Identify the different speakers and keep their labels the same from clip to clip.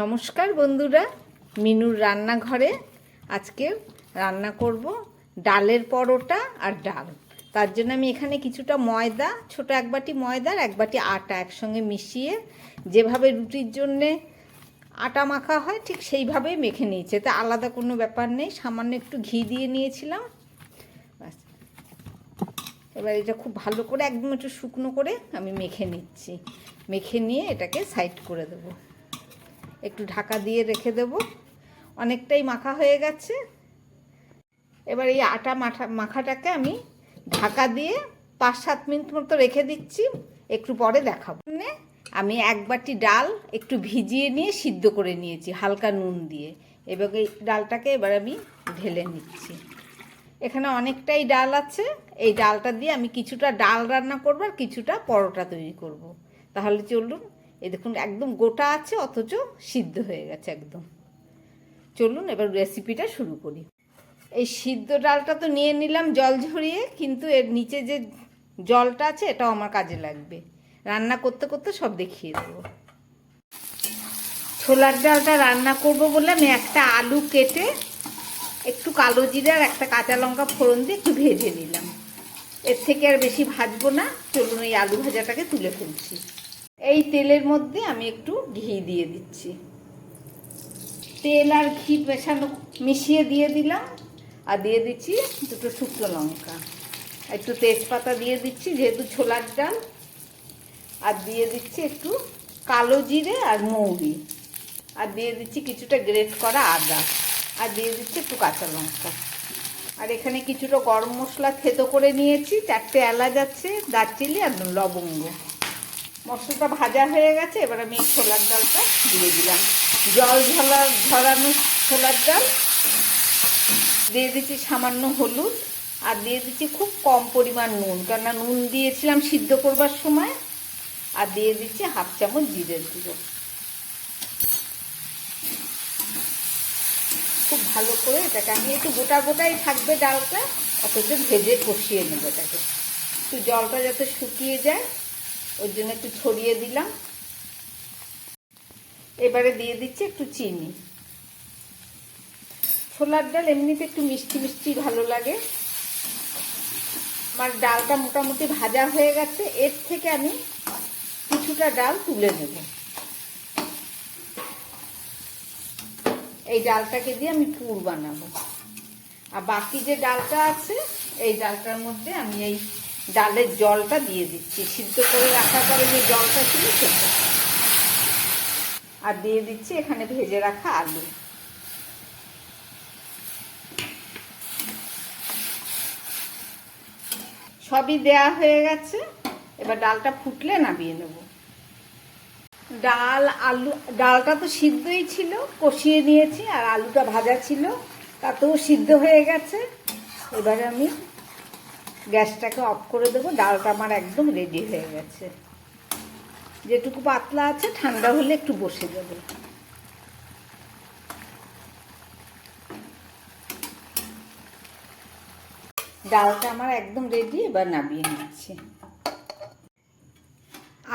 Speaker 1: নমস্কার বন্ধুরা, মিনুর রান্নাঘরে আজকে রান্না করব ডালের পরোটা আর ডাল। তার জন্য আমি এখানে কিছুটা ময়দা, ছোট এক বাটি ময়দা আর এক বাটি আটা একসঙ্গে মিশিয়ে যেভাবে রুটির জন্যে আটা মাখা হয় ঠিক সেইভাবেই মেখে নিয়েছি। এতে আলাদা কোনো ব্যাপার নেই, সামান্য একটু ঘি দিয়ে নিয়েছিলাম। ব্যাস, এবার এটা খুব ভালো করে একদম একটু শুকনো করে আমি মেখে নিচ্ছি। মেখে নিয়ে এটাকে সাইড করে দেবো, একটু ঢাকা দিয়ে রেখে দেব। অনেকটাই মাখা হয়ে গেছে। এবার এই আটা মাখাটাকে আমি ঢাকা দিয়ে 5-7 মিনিট মতো রেখে দিচ্ছি, একটু পরে দেখাবো। আমি এক বাটি ডাল একটু ভিজিয়ে নিয়ে সিদ্ধ করে নিয়েছি হালকা নুন দিয়ে। এবার এই ডালটাকে এবার আমি ঢেলে নিচ্ছি। এখানে অনেকটাই ডাল আছে, এই ডালটা দিয়ে আমি কিছুটা ডাল রান্না করব আর কিছুটা পরোটা তৈরি করব। তাহলে চলুন, এই দেখুন একদম গোটা আছে অথচ সিদ্ধ হয়ে গেছে একদম। চলুন এবার রেসিপিটা শুরু করি। এই সিদ্ধ ডালটা তো নিয়ে নিলাম জল ঝরিয়ে, কিন্তু এর নিচে যে জলটা আছে এটাও আমার কাজে লাগবে। রান্না করতে করতে সব দেখিয়ে দেবো। ছোলার ডালটা রান্না করব বলে আমি একটা আলু কেটে একটু কালো জিরে আর একটা কাঁচা লঙ্কা ফোড়ন দিয়ে একটু ভেজে নিলাম। এর থেকে আর বেশি ভাজবো না। চলুন এই আলু ভাজাটাকে তুলে ফেলছি। এই তেলের মধ্যে আমি একটু ঘি দিয়ে দিচ্ছি। তেল আর ঘি মেশানো মিশিয়ে দিয়ে দিলাম, আর দিয়ে দিচ্ছি দুটো শুকনো লঙ্কা, একটু তেজপাতা দিয়ে দিচ্ছি যেহেতু ছোলার ডাল, আর দিয়ে দিচ্ছি একটু কালো জিরে আর মৌরি, আর দিয়ে দিচ্ছি কিছুটা গ্রেট করা আদা, আর দিয়ে দিচ্ছি একটু কাঁচা লঙ্কা। আর এখানে কিছুটা গরম মশলা থেতো করে নিয়েছি, 4টে এলাচ আছে, দারচিনি আর লবঙ্গ। মশলাটা ভাজা হয়ে গেছে, এবার আমি ছোলার ডালটা দিয়ে দিলাম। জল ঝরানো ছোলার ডাল দিয়ে দিচ্ছি, সামান্য হলুদ, আর দিয়ে দিচ্ছি খুব কম পরিমাণ নুন, কেননা নুন দিয়েছিলাম সিদ্ধ করবার সময়। আর দিয়ে দিচ্ছি 1/2 চামচ জিরের গুঁড়ো। খুব ভালো করে এটাকে আমি একটু গোটা গোটাই থাকবে ডালটা, অথচ ভেজে কষিয়ে নেব এটাকে। একটু জলটা যাতে শুকিয়ে যায় ওর জন্য একটু ছড়িয়ে দিলাম। এবারে দিয়ে দিচ্ছি একটু চিনি। ছোলার ডাল এমনিতে একটু মিষ্টি মিষ্টি ভালো লাগে। আমার ডালটা মোটামুটি ভাজা হয়ে গেছে, এর থেকে আমি কিছুটা ডাল তুলে নেব। এই ডালটাকে দিয়ে আমি পুর বানাবো, আর বাকি যে ডালটা আছে এই ডালটার মধ্যে আমি এই ডালের জলটা দিয়ে দিচ্ছি, সিদ্ধ করে রাখার পরে যে জলটা ছিল সেটা। আর দিয়ে দিচ্ছি এখানে ভেজে রাখা আলু। সবই দেয়া হয়ে গেছে, এবার ডালটা ফুটলে নামিয়ে নেব। ডালটা তো সিদ্ধই ছিল, কষিয়ে নিয়েছি, আর আলুটা ভাজা ছিল তাতেও সিদ্ধ হয়ে গেছে। এবারে আমি গ্যাসটাকে অফ করে দেবো। ডালটা আমার একদম রেডি হয়ে গেছে। যেটুকু পাতলা আছে ঠান্ডা হলে একটু বসে যাবে। ডালটা আমার একদম রেডি, এবার নামিয়ে নিচ্ছি।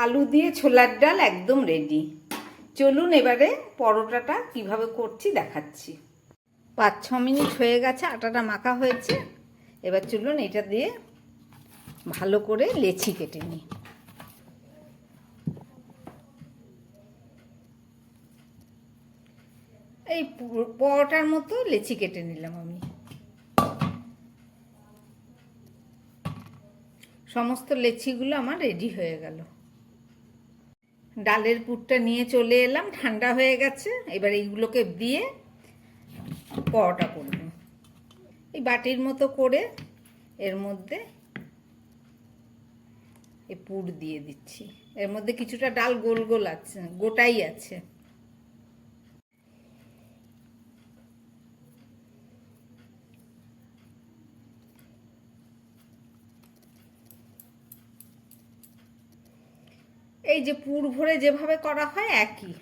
Speaker 1: আলু দিয়ে ছোলার ডাল একদম রেডি। চলুন এবারে পরোটাটা কিভাবে করছি দেখাচ্ছি। 5-6 মিনিট হয়ে গেছে, আটাটা মাখা হয়েছে। এবার চলুন এটা দিয়ে ভালো করে লেচি কেটে নিই। এই পরোটার মতো লেচি কেটে নিলাম আমি। সমস্ত লেচিগুলো আমার রেডি হয়ে গেল। ডালের পুরটা নিয়ে চলে এলাম, ঠান্ডা হয়ে গেছে। এবার এইগুলোকে দিয়ে পরোটা করব। এই বাটির মতো করে এর মধ্যে এই পুর দিয়ে দিচ্ছি। এর মধ্যে কিছুটা ডাল গোল গোল আছে, গোটাই আছে। এই যে পুর ভরে যেভাবে করা হয় একই।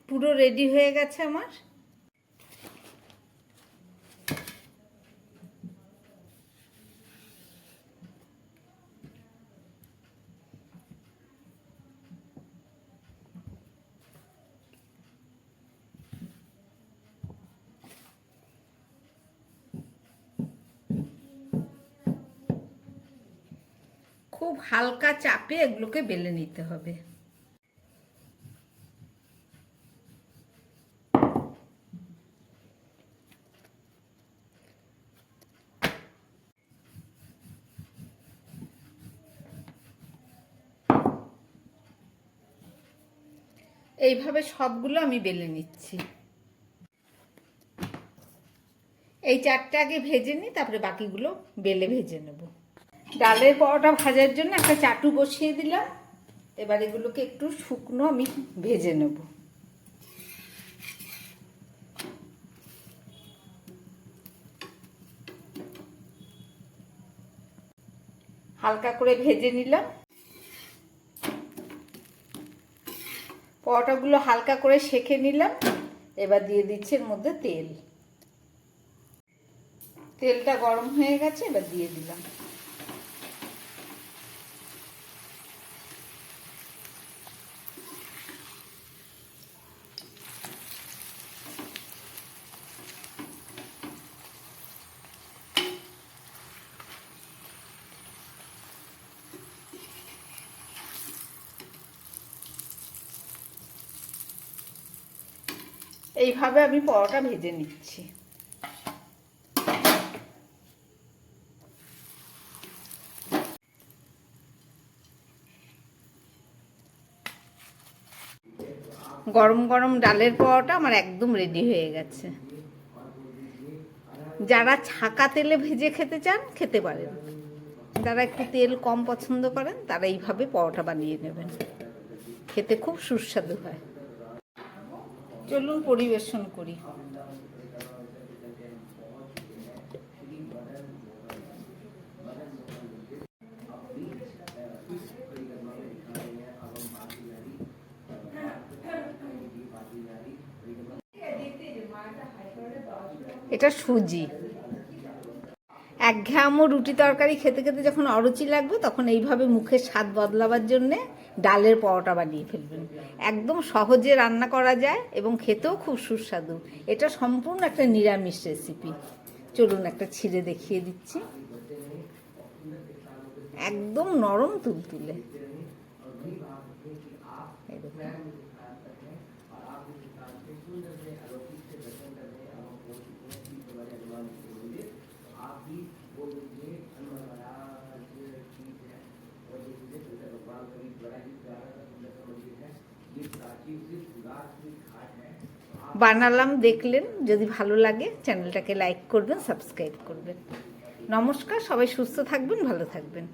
Speaker 1: পুরো রেডি হয়ে গেছে আমার। খুব হালকা চাপে এগুলোকে বেলে নিতে হবে। এইভাবে সবগুলো আমি বেলে নিচ্ছি। এই চারটে আগে ভেজে নিই, তারপরে বাকিগুলো বেলে ভেজে নেব। ডালের পরোটা ভাজার জন্য একটা চাটু বসিয়ে দিলাম। এবার এগুলোকে একটু শুকনো আমি ভেজে নেব। হালকা করে ভেজে নিলাম। পরোটাগুলো হালকা করে সেঁকে নিলাম। এবার দিয়ে দিচ্ছি এর মধ্যে তেল। তেলটা গরম হয়ে গেছে, এবার দিয়ে দিলাম। এইভাবে আমি পরোটা ভেজে নিচ্ছি। গরম গরম ডালের পরোটা আমার একদম রেডি হয়ে গেছে। যারা ছাকা তেলে ভেজে খেতে চান খেতে পারেন, যারা একটু তেল কম পছন্দ করেন তারা এইভাবে পরোটা বানিয়ে নেবেন, খেতে খুব সুস্বাদু হয়। চলুন পরিবেশন করি। এটা সুজি। একঘেয়ামো রুটি তরকারি খেতে খেতে যখন অরুচি লাগবে, তখন এইভাবে মুখের স্বাদ বদলাবার জন্যে ডালের পরোটা বানিয়ে ফেলবেন। একদম সহজে রান্না করা যায় এবং খেতেও খুব সুস্বাদু। এটা সম্পূর্ণ একটা নিরামিষ রেসিপি। চলুন একটা ছিঁড়ে দেখিয়ে দিচ্ছি। একদম নরম তুলতুলে। বানালাম, দেখলেন। যদি ভালো লাগে চ্যানেলটাকে লাইক করবেন, সাবস্ক্রাইব করবেন। নমস্কার, সবাই সুস্থ থাকবেন, ভালো থাকবেন।